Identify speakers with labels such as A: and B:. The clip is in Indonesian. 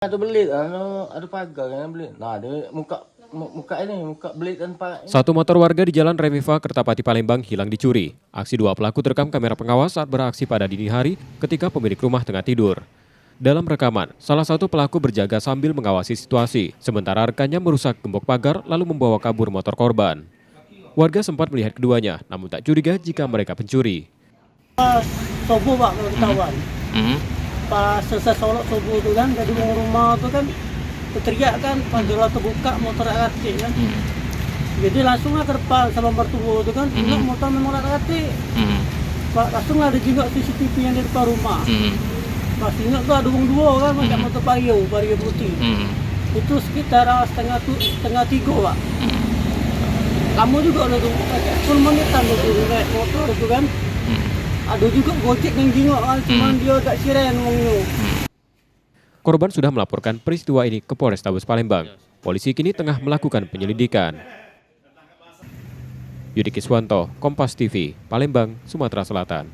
A: Ada belit, ada pagar yang belit. Nah, ada muka belit dan pagar.
B: Satu motor warga di Jalan Reviva, Kertapati, Palembang hilang dicuri. Aksi dua pelaku terekam kamera pengawas saat beraksi pada dini hari ketika pemilik rumah tengah tidur. Dalam rekaman, salah satu pelaku berjaga sambil mengawasi situasi, sementara rekannya merusak gembok pagar lalu membawa kabur motor korban. Warga sempat melihat keduanya, namun tak curiga jika mereka pencuri.
C: Pas subuh Pak kalau ketahuan. Pas selesai sholat subuh itu kan, dari rumah itu kan teriak kan, panjang terbuka motor RT kan. Jadi langsung ke depan sama mertua itu kan, motor memang RT. Langsung ada juga CCTV yang di depan rumah. Pas ingat tuh ada dua kan, macam motor vario putih. Itu sekitar setengah tiga Pak. Kamu juga udah tunggu kayak 10 menitan tuh naik motor itu kan. Ada juga Gojek yang jingok kan, cuman dia agak siren ngomongnya.
B: Korban sudah melaporkan peristiwa ini ke Polrestabes Palembang. Polisi kini tengah melakukan penyelidikan. Yudi Kiswanto, Kompas TV, Palembang, Sumatera Selatan.